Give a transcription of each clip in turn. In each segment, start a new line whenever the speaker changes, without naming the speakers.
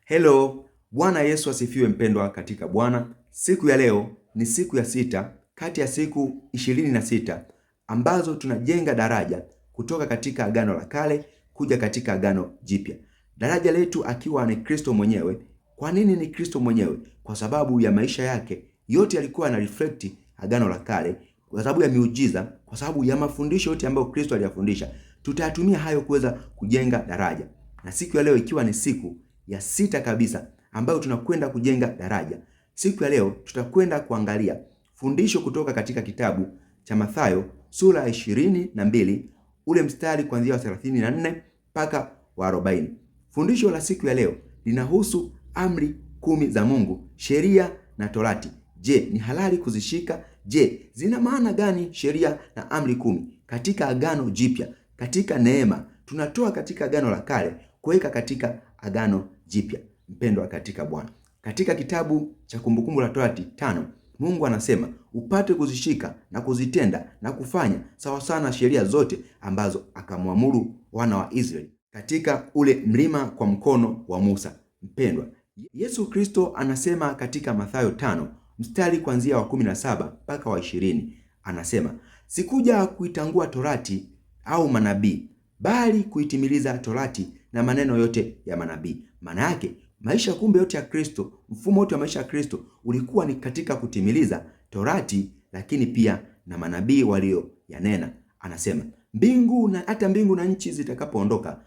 Hello, Bwana Yesu asifiwe mpendwa katika Bwana. Siku ya leo ni siku ya 6 kati ya siku 26 ambazo tunajenga daraja kutoka katika Agano la Kale kuja katika Agano Jipya. Daraja letu akiwa ni Kristo mwenyewe. Kwa nini ni Kristo mwenyewe? Kwa sababu ya maisha yake yote yalikuwa yana reflect Agano la Kale, kwa sababu ya miujiza, kwa sababu ya mafundisho yote ambayo Kristo aliyafundisha. Tutayatumia hayo kuweza kujenga daraja. Na siku ya leo ikiwa ni siku ya 6 kabisa ambayo tunakwenda kujenga daraja. Siku ya leo tutakwenda kuangalia fundisho kutoka katika kitabu cha Mathayo sura ya 22 ule mstari kuanzia wa 34 mpaka wa 40. Fundisho la siku ya leo linahusu amri 10 za Mungu, sheria na torati. Je, ni halali kuzishika? Je, zina maana gani sheria na amri 10 katika Agano Jipya? Katika neema tunatoa katika Agano la Kale kuweka katika Agano Jipya. Mpendwa katika Bwana, katika kitabu cha Kumbukumbu la Torati 5 Mungu anasema upate kuzishika na kuzitenda na kufanya sawa sana na sheria zote ambazo akamwamuru wana wa Israeli katika ule mlima kwa mkono wa Musa. Mpendwa, Yesu Kristo anasema katika Mathayo 5 mstari kuanzia wa 17 mpaka wa 20, anasema sikuja kuitangua torati au manabii, bali kuitimiliza torati na maneno yote ya manabii. Maana yake maisha kumbe yote ya Kristo, mfumo wote wa maisha ya Kristo ulikuwa ni katika kutimiliza torati, lakini pia na manabii walio yanena. Anasema mbingu na hata mbingu na nchi zitakapoondoka,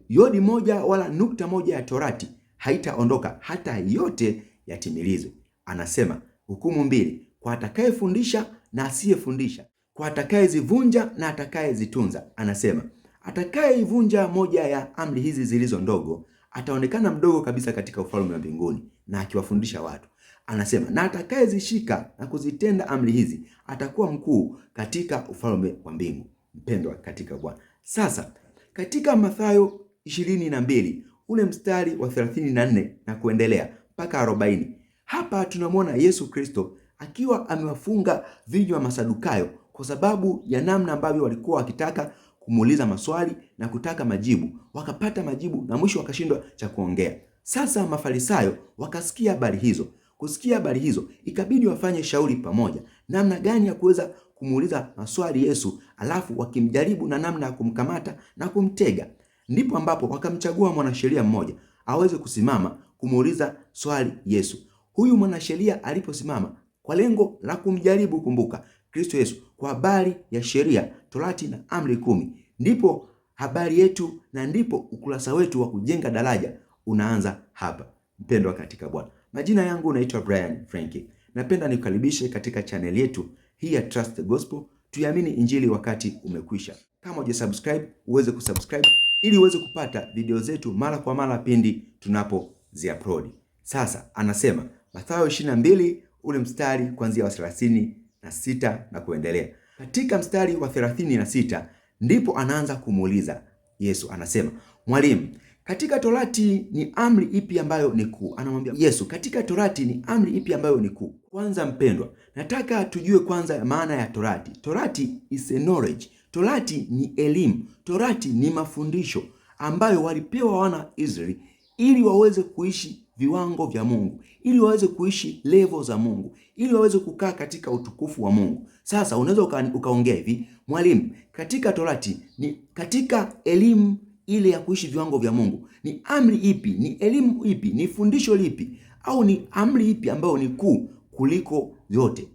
yodi moja wala nukta moja ya torati haitaondoka hata yote yatimilizwe. Anasema hukumu 2 kwa atakayefundisha na asiyefundisha, kwa atakayezivunja na atakayezitunza. Anasema atakayeivunja moja ya amri hizi zilizo ndogo ataonekana mdogo kabisa katika ufalme wa mbinguni, na akiwafundisha watu. Anasema na atakayezishika na kuzitenda amri hizi atakuwa mkuu katika ufalme wa mbingu. Mpendwa katika Bwana, sasa katika Mathayo 22 ule mstari wa 34 na kuendelea mpaka 40, hapa tunamwona Yesu Kristo akiwa amewafunga vinywa Masadukayo kwa sababu ya namna ambavyo walikuwa wakitaka kumuuliza maswali na kutaka majibu, wakapata majibu na mwisho wakashindwa cha kuongea. Sasa Mafarisayo wakasikia habari hizo. Kusikia habari hizo ikabidi wafanye shauri pamoja namna gani ya kuweza kumuuliza maswali Yesu, alafu wakimjaribu na namna ya kumkamata na kumtega. Ndipo ambapo wakamchagua mwanasheria mmoja aweze kusimama kumuuliza swali Yesu. Huyu mwanasheria aliposimama kwa lengo la kumjaribu, kumbuka Kristo Yesu, kwa habari ya sheria, torati na amri 10, ndipo habari yetu na ndipo ukurasa wetu wa kujenga daraja unaanza hapa. Mpendwa katika Bwana, majina yangu naitwa Brian Frankie. Napenda nikukaribishe katika channel yetu hii ya Trust the Gospel. Tuiamini injili wakati umekwisha. Kama hujasubscribe uweze kusubscribe ili uweze kupata video zetu mara kwa mara pindi tunapoziupload. Sasa anasema Mathayo 22 ule mstari kuanzia wa 36 na kuendelea. Katika mstari wa 36 ndipo anaanza kumuuliza Yesu. Anasema, mwalimu, katika torati ni amri ipi ambayo ni kuu? Anamwambia Yesu, katika torati ni amri ipi ambayo ni kuu? Kwanza mpendwa, nataka tujue kwanza maana ya torati. Torati is a knowledge. Torati ni elimu. Torati ni mafundisho ambayo walipewa wana Israeli ili waweze kuishi viwango vya Mungu, ili waweze kuishi level za Mungu, ili waweze kukaa katika utukufu wa Mungu. Sasa unaweza ukaongea hivi, mwalimu, katika torati ni katika elimu ile ya kuishi viwango vya Mungu, ni amri ipi, ni elimu ipi, ni fundisho lipi, au ni amri ipi ambayo ni kuu kuliko yote?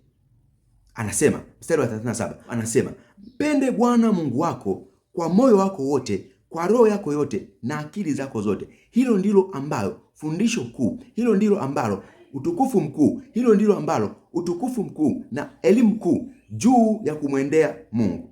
Anasema mstari wa 37, anasema mpende Bwana Mungu wako kwa moyo wako wote, kwa roho yako yote na akili zako zote. Hilo ndilo ambalo fundisho kuu, hilo ndilo ambalo utukufu mkuu, hilo ndilo ambalo utukufu mkuu na elimu kuu juu ya kumwendea Mungu.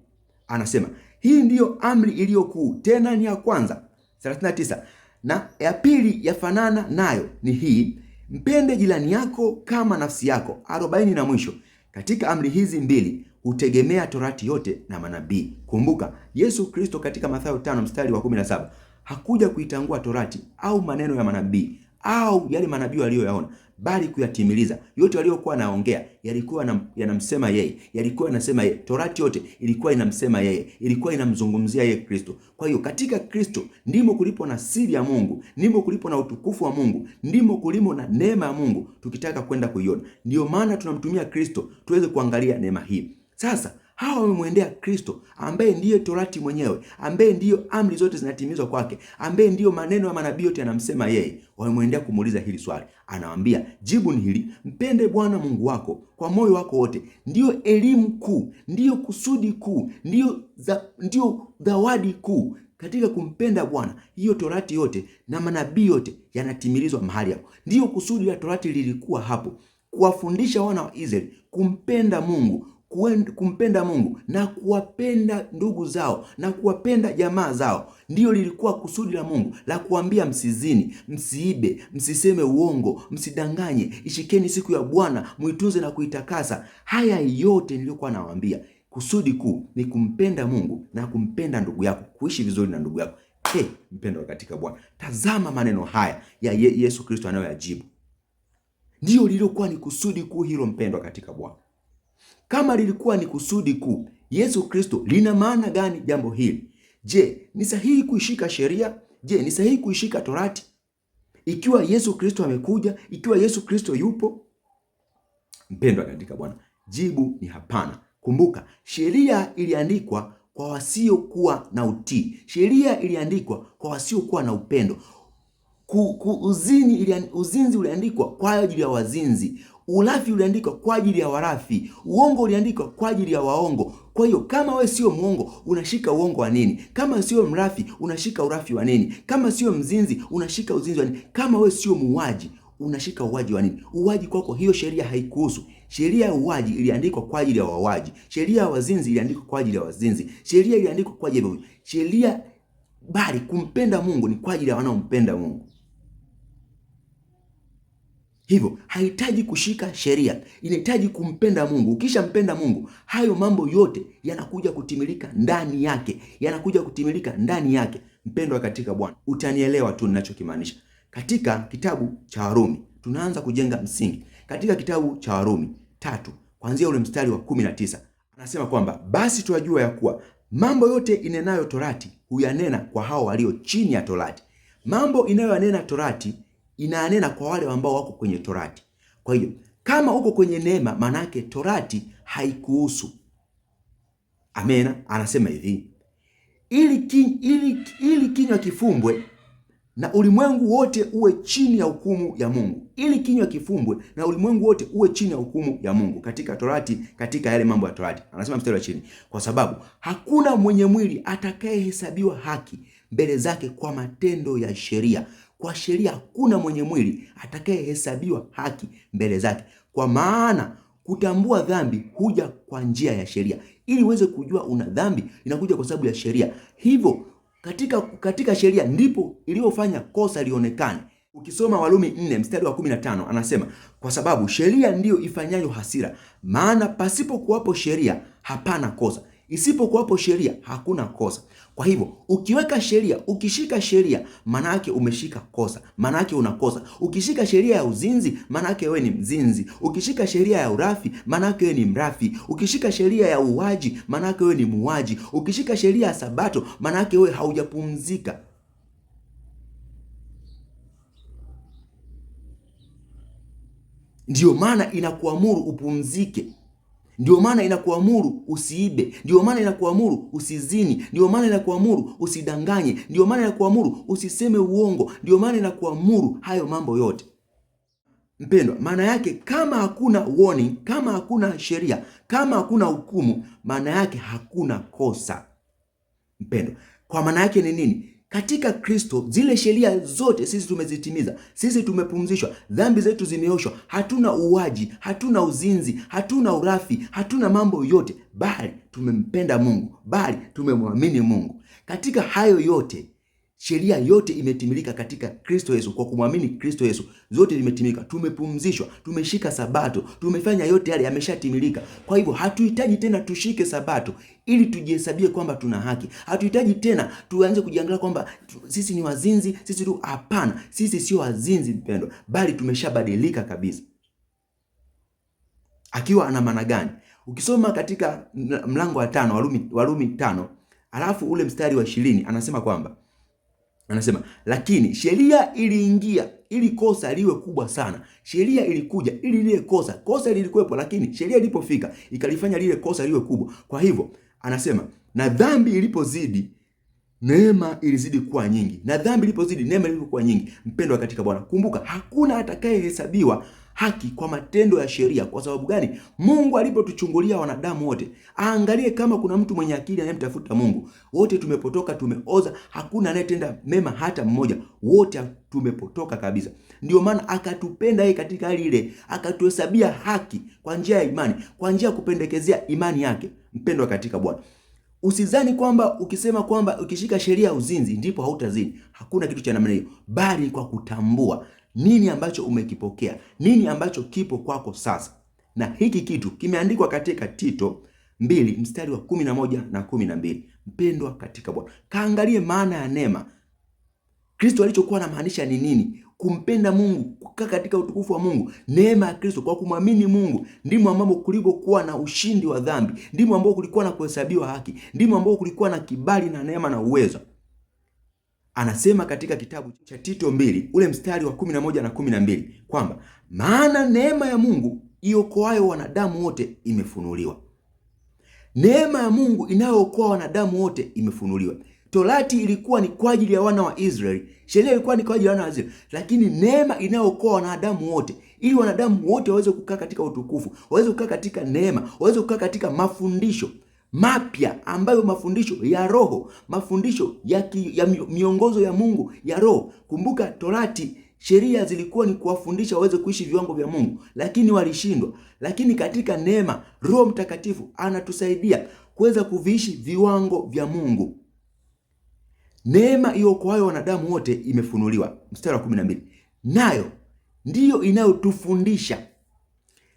Anasema hii ndiyo amri iliyo kuu, tena ni ya kwanza. 39, na ya pili yafanana nayo ni hii, mpende jirani yako kama nafsi yako. 40 na mwisho, katika amri hizi 2 hutegemea torati yote na manabii. Kumbuka Yesu Kristo katika Mathayo 5 mstari wa 17 hakuja kuitangua torati au maneno ya manabii, au yale manabii waliyoyaona, bali kuyatimiliza. Yote waliokuwa naongea yalikuwa yanamsema yeye, yalikuwa yanasema yeye. Torati yote ilikuwa inamsema yeye, ilikuwa inamzungumzia yeye Kristo. Kwa hiyo katika Kristo ndimo kulipo na siri ya Mungu, ndimo kulipo na utukufu wa Mungu, ndimo kulimo na neema ya Mungu tukitaka kwenda kuiona. Ndio maana tunamtumia Kristo tuweze kuangalia neema hii. Sasa hawa wamemwendea Kristo ambaye ndiye Torati mwenyewe, ambaye ndiyo amri zote zinatimizwa kwake, ambaye ndiyo maneno ya manabii yote yanamsema yeye. Wamemwendea kumuuliza hili swali. Anawaambia jibu ni hili: mpende Bwana Mungu wako kwa moyo wako wote. Ndiyo elimu kuu, ndiyo kusudi kuu, ndiyo zawadi kuu katika kumpenda Bwana. Hiyo Torati yote na manabii yote yanatimilizwa mahali hapo. Ndiyo kusudi la Torati lilikuwa hapo, kuwafundisha wana wa Israeli kumpenda Mungu, kumpenda Mungu na kuwapenda ndugu zao na kuwapenda jamaa zao. Ndiyo lilikuwa kusudi la Mungu la kuambia msizini, msiibe, msiseme uongo, msidanganye, ishikeni siku ya Bwana muitunze na kuitakasa. Haya yote nilikuwa nawaambia, kusudi kuu ni kumpenda Mungu na kumpenda ndugu yako, kuishi vizuri na ndugu yako. Mpendwa katika Bwana, tazama maneno haya ya Yesu Kristo anayoyajibu. Ndiyo lilikuwa ni kusudi kuu hilo, mpendwa katika Bwana. Kama lilikuwa ni kusudi kuu, Yesu Kristo, lina maana gani jambo hili? Je, ni sahihi kuishika sheria? Je, ni sahihi kuishika Torati ikiwa Yesu Kristo amekuja, ikiwa Yesu Kristo yupo? Mpendwa katika Bwana, jibu ni hapana. Kumbuka, sheria iliandikwa kwa wasiokuwa na utii. Sheria iliandikwa kwa wasiokuwa na upendo. Uzinzi uliandikwa kwa ajili ya wazinzi. Ulafi uliandikwa kwa ajili ya warafi. Uongo uliandikwa kwa ajili ya waongo. Kwa hiyo kama wewe sio mwongo, unashika uongo wa nini? Kama sio mrafi, unashika urafi wa nini? Kama sio mzinzi, unashika uzinzi wa nini? Kama wewe sio muuaji, unashika uaji wa nini? Uaji kwako hiyo sheria haikuhusu. Sheria ya uaji iliandikwa kwa ajili ya wauaji. Sheria ya wazinzi iliandikwa kwa ajili ya wazinzi. Sheria iliandikwa kwa ajili ya sheria, bali kumpenda Mungu ni kwa ajili ya wanaompenda Mungu. Hivyo hahitaji kushika sheria, inahitaji kumpenda Mungu. Ukishampenda Mungu, hayo mambo yote yanakuja kutimilika ndani yake, yanakuja kutimilika ndani yake. Mpendwa katika Bwana, utanielewa tu ninachokimaanisha. Katika kitabu cha Warumi tunaanza kujenga msingi. Katika kitabu cha Warumi 3 kuanzia ule mstari wa 19 anasema kwamba basi tunajua ya kuwa mambo yote inenayo Torati huyanena kwa hao walio chini ya Torati. Mambo inayoyanena Torati inanena kwa wale ambao wako kwenye Torati. Kwa hiyo kama uko kwenye neema, manake Torati haikuhusu. Amena. Anasema hivi: ili kinywa kifumbwe na ulimwengu wote uwe chini ya hukumu ya Mungu. Ili kinywa kifumbwe na ulimwengu wote uwe chini ya hukumu ya Mungu. Katika Torati, katika yale mambo ya Torati. Anasema mstari wa chini: kwa sababu hakuna mwenye mwili atakayehesabiwa haki mbele zake kwa matendo ya sheria. Kwa sheria hakuna mwenye mwili atakayehesabiwa haki mbele zake. Kwa maana kutambua dhambi huja kwa njia ya sheria. Ili uweze kujua una dhambi, inakuja kwa sababu ya sheria. Hivyo katika sheria ndipo iliyofanya kosa lionekane. Ukisoma Warumi 4 mstari wa 15 anasema, kwa sababu sheria ndiyo ifanyayo hasira, maana pasipo kuwapo sheria hapana kosa. Isipokuwapo sheria hakuna kosa. Kwa hivyo ukiweka sheria, ukishika sheria, maana yake umeshika kosa, maana yake unakosa. Ukishika sheria ya uzinzi, maana yake wewe ni mzinzi. Ukishika sheria ya urafi, maana yake wewe ni mrafi. Ukishika sheria ya uwaji, maana yake wewe ni muuaji. Ukishika sheria ya Sabato, maana yake wewe haujapumzika. Ndio maana inakuamuru upumzike. Ndio maana inakuamuru usiibe. Ndio maana inakuamuru usizini. Ndio maana inakuamuru usidanganye. Ndio maana inakuamuru usiseme uongo. Ndio maana inakuamuru hayo mambo yote. Mpendwa, maana yake kama hakuna warning, kama hakuna sheria, kama hakuna hukumu, maana yake hakuna kosa. Mpendwa, kwa maana yake ni nini? Katika Kristo zile sheria zote sisi tumezitimiza. Sisi tumepumzishwa, dhambi zetu zimeoshwa. Hatuna uwaji, hatuna uzinzi, hatuna urafi, hatuna mambo yote, bali tumempenda Mungu, bali tumemwamini Mungu. Katika hayo yote Sheria yote imetimilika katika Kristo Yesu. Kwa kumwamini Kristo Yesu zote zimetimilika. Tumepumzishwa, tumeshika Sabato, tumefanya yote yale, yameshatimilika. Kwa hivyo hatuhitaji tena tushike Sabato ili tujihesabie kwamba tuna haki. Hatuhitaji tena tuanze kujiangalia kwamba sisi ni wazinzi, sisi tu. Hapana, sisi sio wazinzi mpendwa, bali tumeshabadilika kabisa. Akiwa ana maana gani? Ukisoma katika mlango wa 5, Warumi 5, alafu ule mstari wa 20 anasema kwamba lakini sheria iliingia ili kosa liwe kubwa sana. Sheria ilikuja ili lile kosa lilikuwepo, lakini sheria ilipofika ikalifanya lile kosa liwe kubwa. Kwa hivyo anasema na dhambi ilipozidi neema ilizidi kuwa nyingi. Na dhambi ilipozidi neema ilizidi kuwa nyingi. Mpendwa katika Bwana, kumbuka hakuna atakayehesabiwa haki kwa matendo ya sheria. Kwa sababu gani? Mungu alipotuchungulia wanadamu wote, aangalie kama kuna mtu mwenye akili anayemtafuta Mungu. Wote tumepotoka, tumeoza, hakuna anayetenda mema hata mmoja. Wote tumepotoka kabisa. Ndio maana akatupenda yeye katika hali ile, akatuhesabia haki kwa njia ya imani, kwa njia ya kupendekezea imani yake. Mpendwa katika Bwana, usizani kwamba ukisema kwamba ukishika sheria ya uzinzi ndipo hautazini. Hakuna kitu cha namna hiyo, bali kwa kutambua nini ambacho umekipokea, nini ambacho kipo kwako sasa. Na hiki kitu kimeandikwa katika Tito 2 mstari wa 11 na 12. Mpendwa katika Bwana, kaangalie maana ya neema. Kristo alichokuwa anamaanisha ni nini? Kumpenda Mungu, kukaa katika utukufu wa Mungu. Neema ya Kristo kwa kumwamini Mungu ndimo ambapo kulikuwa na ushindi wa dhambi, ndimo ambapo kulikuwa na kuhesabiwa haki, ndimo ambapo kulikuwa na kibali na neema na uwezo. Anasema katika kitabu cha Tito 2 ule mstari wa 11 na 12 kwamba maana neema ya Mungu iokoayo wanadamu wote imefunuliwa. Neema ya Mungu inayookoa wanadamu wote imefunuliwa. Torati ilikuwa ni kwa ajili ya wana wa Israeli, sheria ilikuwa ni kwa ajili ya wana wa Israeli, lakini neema inayookoa wanadamu wote, ili wanadamu wote waweze kukaa katika utukufu, waweze kukaa katika neema, waweze kukaa katika mafundisho mapya, ambayo mafundisho ya Roho, mafundisho ya miongozo ya Mungu ya Roho. Kumbuka Torati, sheria zilikuwa ni kuwafundisha waweze kuishi viwango vya Mungu, lakini walishindwa. Lakini katika neema, Roho Mtakatifu anatusaidia kuweza kuviishi viwango vya Mungu. Neema iokoayo wanadamu wote imefunuliwa. Mstari wa 12. Nayo ndiyo inayotufundisha.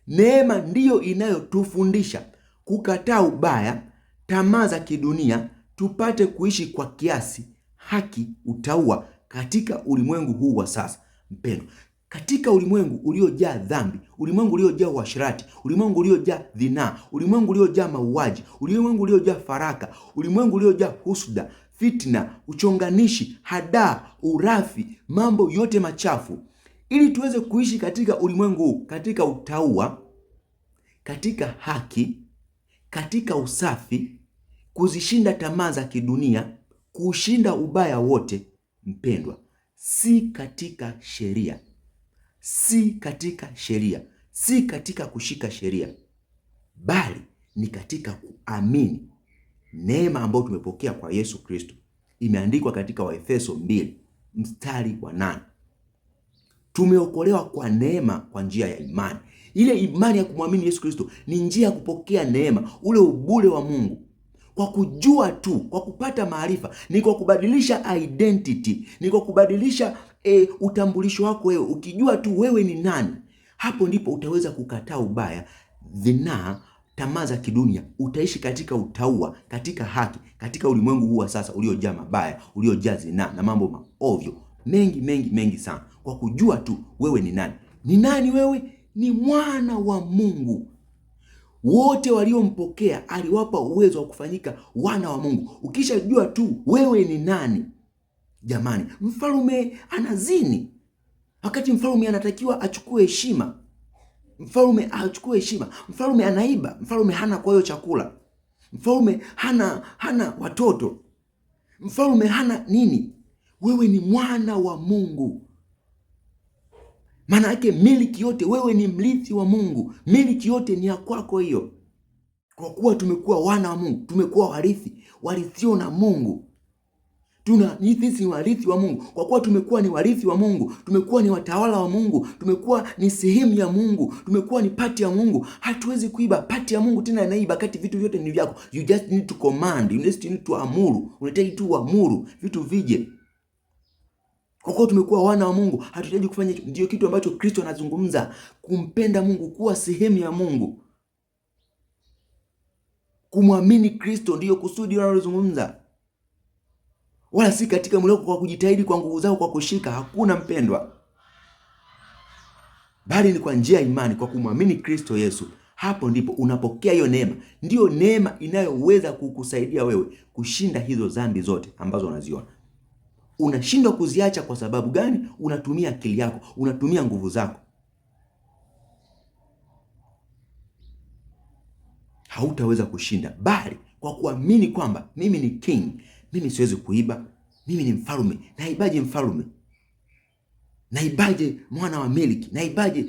Neema ndiyo inayotufundisha kukataa ubaya, tamaa za kidunia, tupate kuishi kwa kiasi, haki, utauwa katika ulimwengu huu wa sasa. Mpendwa, katika ulimwengu uliojaa dhambi, ulimwengu uliojaa uasherati, ulimwengu uliojaa dhinaa, ulimwengu uliojaa mauaji, ulimwengu uliojaa faraka, ulimwengu uliojaa husuda, fitna, uchonganishi, hadaa, urafi, mambo yote machafu, ili tuweze kuishi katika ulimwengu huu, katika utauwa, katika haki, katika usafi, kuzishinda tamaa za kidunia, kushinda ubaya wote. Mpendwa, si katika sheria, si katika sheria, si katika kushika sheria, bali ni katika kuamini neema ambayo tumepokea kwa Yesu Kristo. Imeandikwa katika Waefeso 2 mstari wa 8. Tumeokolewa kwa neema kwa njia ya imani. Ile imani ya kumwamini Yesu Kristo ni njia ya kupokea neema, ule ubure wa Mungu. Kwa kujua tu, kwa kupata maarifa, ni kwa kubadilisha identity, ni kwa kubadilisha utambulisho wako wewe. Ukijua tu wewe ni nani, hapo ndipo utaweza kukataa ubaya, dhinaa, tamaa za kidunia. Utaishi katika utauwa, katika haki, katika ulimwengu huu wa sasa uliojaa mabaya, uliojaa zinaa na mambo maovyo mengi sana. Kwa kujua tu wewe ni nani. Ni nani wewe? Ni mwana wa Mungu. Wote waliompokea aliwapa uwezo wa kufanyika wana wa Mungu. Ukishajua tu wewe ni nani, jamani, mfalme anazini wakati mfalme anatakiwa achukue heshima. Mfalme achukue heshima. Mfalme anaiba. Mfalme hana kwa hiyo chakula. Mfalme hana watoto. Mfalme hana nini? Wewe ni mwana wa Mungu. Maana yake miliki yote, wewe ni mrithi wa Mungu. Miliki yote ni ya kwako hiyo. Kwa kuwa tumekuwa wana wa Mungu, tumekuwa warithio na Mungu. Sisi ni warithi wa Mungu. Kwa kuwa tumekuwa ni warithi wa Mungu, tumekuwa ni watawala wa Mungu, tumekuwa ni sehemu ya Mungu, tumekuwa ni pati ya Mungu. Hatuwezi kuiba. Pati ya Mungu tena inaiba kati vitu vyote ni vyako. You just need to command, you just need to amuru. Unahitaji tu uamuru vitu vije. Kwa kuwa tumekuwa wana wa Mungu, hatuhitaji kufanya hicho. Ndio kitu ambacho Kristo anazungumza, kumpenda Mungu, kuwa sehemu ya Mungu. Kumwamini Kristo ndiyo kusudi wanalozungumza, wala si katika mwili wako kwa kujitahidi kwa nguvu zako kwa kushika. Hakuna mpendwa, bali ni kwa njia ya imani, kwa kumwamini Kristo Yesu. Hapo ndipo unapokea hiyo neema. Ndiyo neema inayoweza kukusaidia wewe kushinda hizo dhambi zote ambazo unaziona. Unashindwa kuziacha kwa sababu gani? Unatumia akili yako, unatumia nguvu zako. Hautaweza kushinda, bali kwa kuamini kwamba mimi ni king, mimi siwezi kuiba, mimi ni mfalme. Naibaje mfalme? Naibaje mwana wa miliki? Naibaje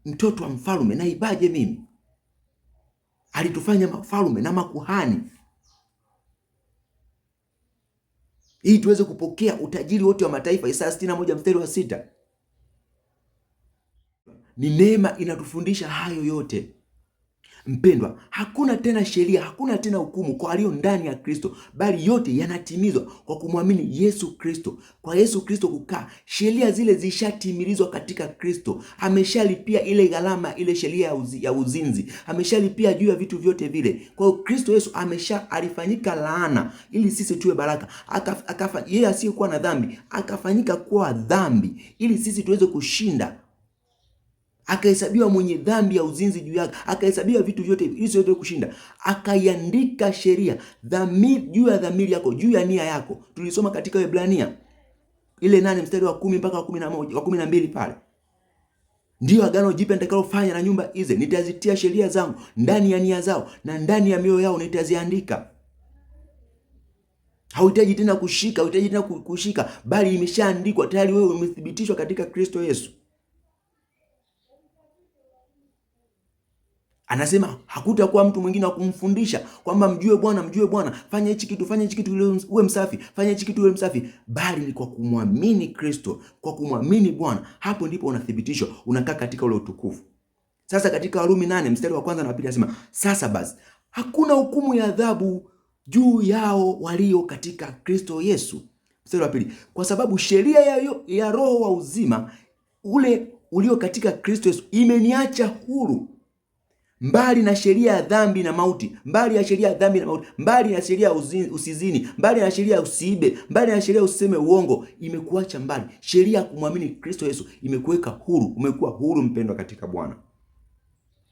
mtoto wa mfalme? Naibaje mimi? Alitufanya mafalme na makuhani ili tuweze kupokea utajiri wote wa mataifa. Isaya 61 mstari wa 6. Ni neema inatufundisha hayo yote. Mpendwa, hakuna tena sheria, hakuna tena hukumu kwa walio ndani ya Kristo, bali yote yanatimizwa kwa kumwamini Yesu Kristo. Kwa Yesu Kristo kukaa, sheria zile zishatimilizwa katika Kristo. Ameshalipia ile gharama, ile sheria ya uzinzi, ameshalipia juu ya vitu vyote vile. Kwa hiyo Kristo Yesu alifanyika laana ili sisi tuwe baraka. Yeye asiyekuwa na dhambi akafanyika kuwa dhambi ili sisi tuweze kushinda. Akahesabiwa mwenye dhambi ya uzinzi juu yake, akahesabiwa vitu vyote ili sote kushinda. Akaiandika sheria juu ya dhamiri yako, juu ya nia yako. Tulisoma katika Waebrania ile 8 mstari wa 10 mpaka wa 11, wa 12 pale. Ndio agano jipya nitakalofanya na nyumba hizi, nitazitia sheria zangu ndani ya nia zao na ndani ya mioyo yao nitaziandika. Hauhitaji tena kushika, bali imeshaandikwa tayari. Wewe umethibitishwa katika Kristo Yesu. Anasema hakutakuwa mtu mwingine wa kumfundisha kwamba mjue Bwana, fanya hichi kitu uwe msafi, fanya hichi kitu uwe msafi, bali ni kwa kumwamini Kristo, kwa kumwamini Bwana. Hapo ndipo unathibitishwa, unakaa katika ule utukufu. Sasa katika Warumi 8 mstari wa 1 na 2 anasema, sasa basi hakuna hukumu ya adhabu juu yao walio katika Kristo Yesu. Mstari wa 2, kwa sababu sheria ya roho wa uzima ule ulio katika Kristo Yesu imeniacha huru mbali na sheria ya dhambi na mauti, mbali na sheria ya usizini, mbali na sheria ya usiibe, mbali na sheria usiseme uongo. Imekuacha mbali. Sheria ya kumwamini Kristo Yesu imekuweka huru. Umekuwa huru mpendwa katika Bwana.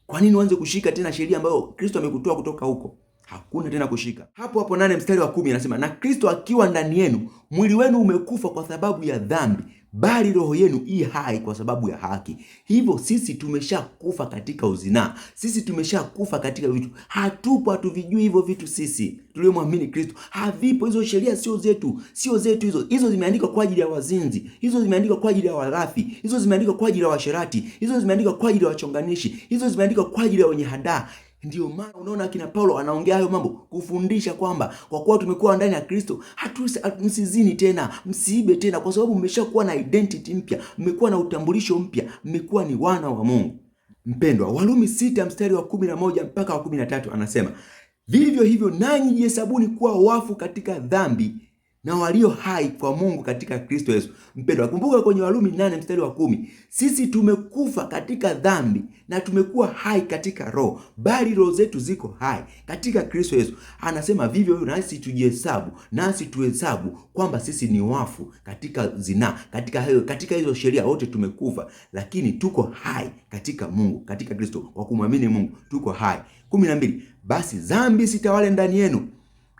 Kwa nini uanze kushika tena sheria ambayo Kristo amekutoa kutoka huko? Hakuna tena kushika. Hapo 8 mstari wa 10 anasema, na Kristo akiwa ndani yenu, mwili wenu umekufa kwa sababu ya dhambi, bali roho yenu i hai kwa sababu ya haki. Hivyo sisi tumeshakufa katika uzinaa, sisi tumeshakufa katika vitu. Hatuvijui hivyo vitu. Sisi tuliomwamini Kristo, havipo hizo sheria. Sio zetu hizo zimeandikwa kwa ajili ya wazinzi, hizo zimeandikwa kwa ajili ya warafi, hizo zimeandikwa kwa ajili ya washerati, hizo zimeandikwa kwa ajili ya wachonganishi, hizo zimeandikwa kwa ajili ya wenye hadaa. Ndio maana unaona akina Paulo anaongea hayo mambo kufundisha kwamba kwa kuwa tumekuwa ndani ya Kristo, msizini tena, msiibe tena, kwa sababu mmeshakuwa na identity mpya, mmekuwa na utambulisho mpya, mmekuwa ni wana wa Mungu. Mpendwa, Warumi 6 mstari wa 11 mpaka wa 13 anasema, vivyo hivyo nanyi jihesabuni kuwa wafu katika dhambi na walio hai kwa Mungu katika Kristo Yesu. Mpendwa, kumbuka kwenye Warumi 8 mstari wa 10, sisi tumekufa katika dhambi na tumekuwa hai katika roho, bali roho zetu ziko hai katika Kristo Yesu. Anasema vivyo hivyo nasi tuhesabu kwamba sisi ni wafu katika zinaa, katika hizo sheria wote tumekufa, lakini tuko hai katika Mungu, katika Kristo, kwa kumwamini Mungu tuko hai. 12, basi dhambi sitawale ndani yenu,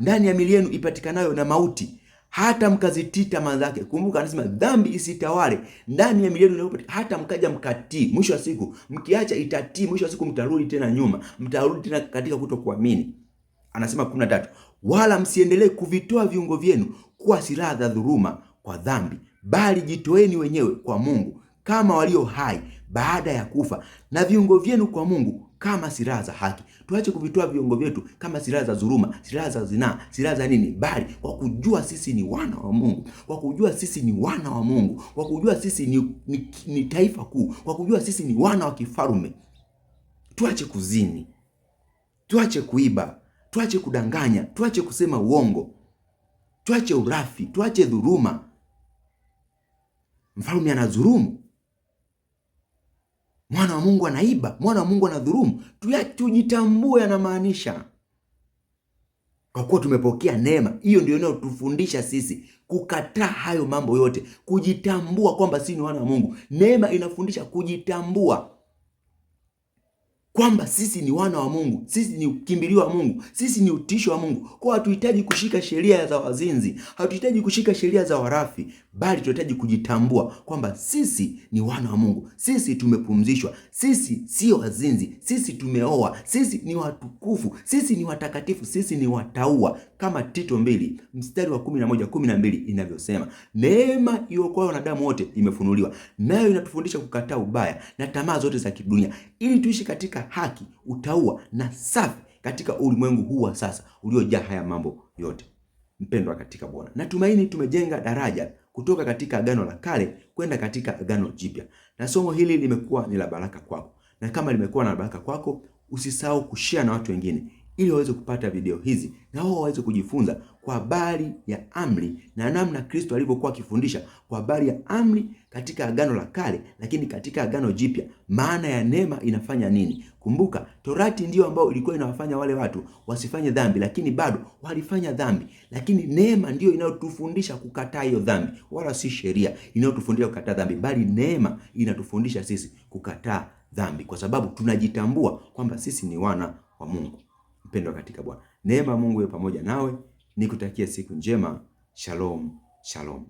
ndani ya miili yenu ipatikanayo na mauti, hata mkazitii tamaa zake. Kumbuka anasema dhambi isitawale ndani ya miili yenu, hata mkaja mkatii. Mwisho wa siku mkiacha itatii, mwisho wa siku mtarudi tena nyuma, mtarudi tena katika kutokuamini. Anasema 13, wala msiendelee kuvitoa viungo vyenu kuwa silaha za dhuluma kwa dhambi, bali jitoeni wenyewe kwa Mungu kama walio hai baada ya kufa, na viungo vyenu kwa Mungu kama silaha za haki. Tuache kuvitoa viungo vyetu kama silaha za dhuluma, silaha za zinaa, silaha za nini, bali kwa kujua sisi ni wana wa Mungu, kwa kujua sisi ni wana wa Mungu, kwa kujua sisi ni taifa kuu, kwa kujua sisi ni wana wa kifalme. Tuache kuzini, tuache kuiba, tuache kudanganya, tuache kusema uongo, tuache urafi, tuache dhuluma. Mfalme anadhulumu, mwana wa Mungu anaiba, mwana wa Mungu anadhulumu. Tujitambue, anamaanisha kwa kuwa tumepokea neema. Hiyo ndio inayotufundisha sisi kukataa hayo mambo yote, kujitambua kwamba sisi ni wana wa Mungu. Neema inafundisha kujitambua kwamba sisi ni wana wa Mungu, sisi ni ukimbilio wa Mungu, sisi ni utisho wa Mungu. Kwa hatuhitaji kushika sheria za wazinzi, hatuhitaji kushika sheria za warafi, bali tunahitaji kujitambua kwamba sisi ni wana wa Mungu, sisi tumepumzishwa, sisi sio wazinzi, sisi tumeoa, sisi ni watukufu, sisi ni watakatifu, sisi ni wataua, kama Tito 2 mstari wa 11-12 inavyosema. Neema iokoayo wanadamu wote imefunuliwa, nayo inatufundisha kukataa ubaya na tamaa zote za kidunia, ili tuishi katika haki, utauwa na safi katika ulimwengu huu wa sasa uliojaa haya mambo yote. Mpendwa katika Bwana, natumaini tumejenga daraja kutoka katika Agano la Kale kwenda katika Agano Jipya, na somo hili limekuwa ni la baraka kwako. Na kama limekuwa na baraka kwako, usisahau kushare na watu wengine ili waweze kupata video hizi na wao waweze kujifunza kwa habari ya amri na namna Kristo alivyokuwa akifundisha kwa habari ya amri katika Agano la Kale, lakini katika Agano Jipya maana ya neema inafanya nini. Kumbuka, Torati ndiyo ambayo ilikuwa inawafanya wale watu wasifanye dhambi, lakini bado walifanya dhambi. Lakini neema ndiyo inayotufundisha kukataa hiyo dhambi, wala si sheria inayotufundisha kukataa dhambi, bali neema inatufundisha sisi kukataa dhambi, kwa sababu tunajitambua kwamba sisi ni wana wa Mungu. Mpendwa katika Bwana, neema ya Mungu iwe pamoja nawe. Nikutakia siku njema. Shalom, shalom.